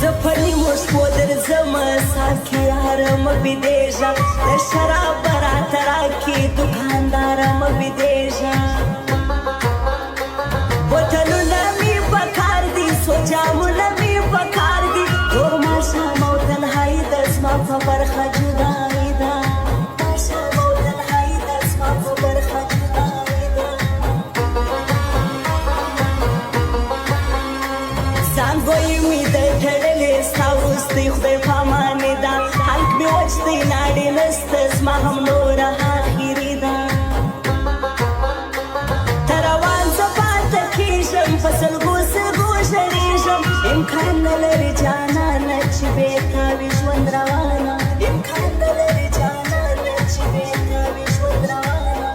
زپنی موش پودر زم ساکی یارم بیدیجا لشراب برات راکی دکاندارم بیدیجا بوتلو نمی بکار دی سوجامو نمی بکار دی دور ماشا موتن های دست ما فبرخ جدایی دا ماشا موتن های دست ما فبرخ جدایی دا زنگوی می ده تڑلی ستاوستی خدای پامانی دا حلق می وجدی ناڑی نستس ما هم نور آخیری دا تروان زبات کیشم فصل گوس گوشریشم امکان نلری جانا نچ بیتا ویشوند روانا امکان نلری جانا نچ بیتا ویشوند روانا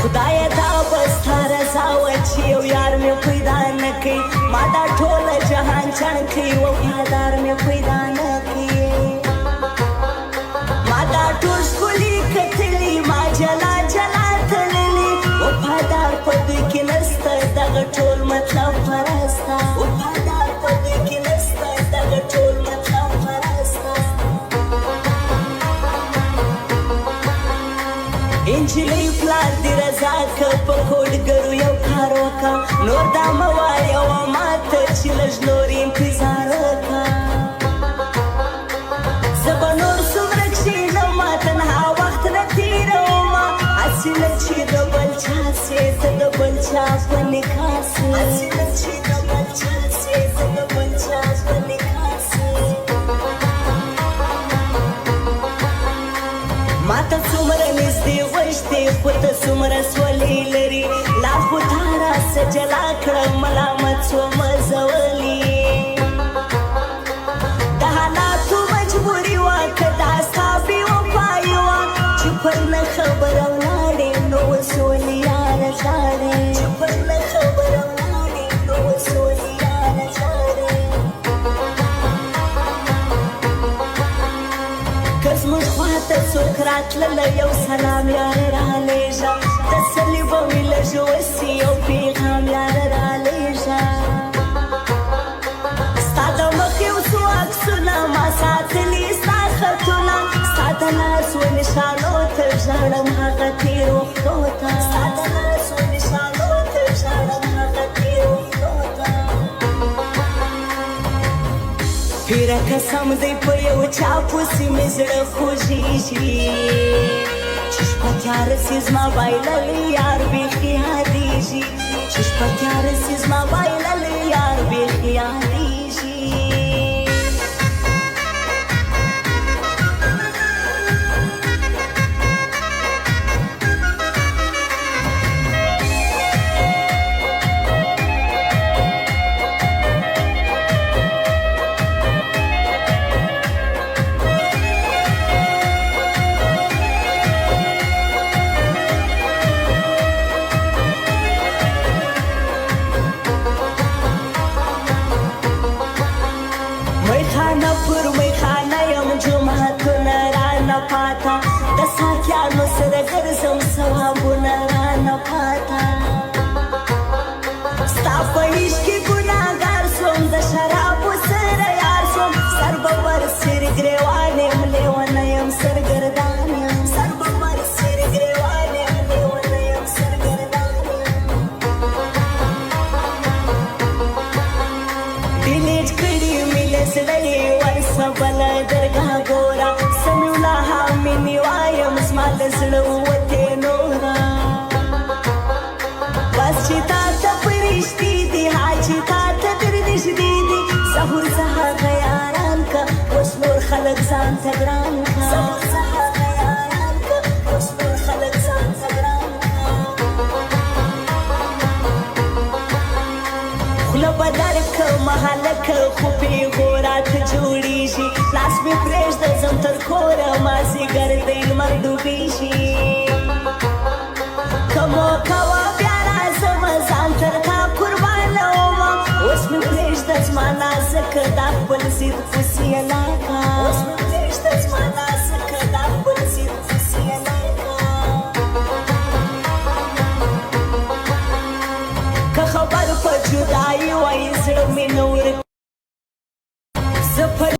خدای دا بستار زاوچی او یار می پیدا نکی ما دا ټول جهان چڼکی و یادار می پیدا نکی ما دا ټول ښکلي کتلي ما جلا جلا تللي وفادار په دوی کې نسته دغه ټول مطلب پرسته وفادار په دوی کې نسته دغه ټول مطلب پرسته انجلۍ پلار دې رضا که په کوډګرو یو کار وکړه نور دا مه وایه ماته چې لږ نور انتظار وکړه زه به نور څومره کښېنم تنها وخت نه تېرومه هسې نه چې د بل چا سې ته د بل چا په نکاح سې هسې نه چې د بل چا سې ته د بل چا په نکاح سې ماته څومره نږدې غوښتې خو ته څومره سولې لري لا خو تا راسه جلا کړه ملامت شومه زولي د حالاتو مجبوري وه که دا ستا بې وفایي وه چې پر نه خبره ولاړې نو اوس ولې یاره ژاړې چې پر نه خبره ولاړې نو اوس ولې یاره ژاړې که زموږ خواته څوک راتلله یو سلام یاره رالېږه تسلي به وي لږ اوسي یو پیغام یاره رالېږه ستا د مخ یو څو عکسونه ما ساتلي ستا خطونه ستا د لاسو نښانو ته ژاړم هغه تېر وختو ته ستا د لاسو نښانو ته ژاړم هغه تېر وختو ته پیره قسم دی په یو چا پسې مې زړه خوږېږي چې شپه تیاره سي زما بایللی یار بیخي یادېږي چې شپه تیاره سي زما بایللی یار بیخي یادېږي میخانه پر میخانه یم جوماتونه رانه پاته د ساقیانو سره ګرځم ثوابونه رانه پاته ستا په عشق کې ګناهګار شوم د شرابو سره یار شوم سر به بر سر ګریوان یم لیونه یم سرګردان یم سر به بر سر ګریوان یم لیونه یم سرګردان یم ډیلیټ کړي مې له زړه ورسه بله درګاه ګوره سمیع الله مینې وایم زما له زړه ووتې نوره بس چې تا ته فرشتې دي حاجي تا ته در نږدې دي سحور هغه یاران که اوس نور خلک ځان ته ګران که سحور هغه یاران که اوس نور خلک ځان ته ګران خوله به درکړمه هلکه خو پېغور راته جوړېږي لاس مې پرېږده ځم تر کوره مازدیګر دی لمر ډوبېږي که موقع وه بیا راځمه ځان تر تا قربانومه اوس مې پرېږده زما نازکه دا خپل ضد فسیله که اوس مې پرېږده زما نازکه دا خپل ضد فسیله که خبر په جدا می نو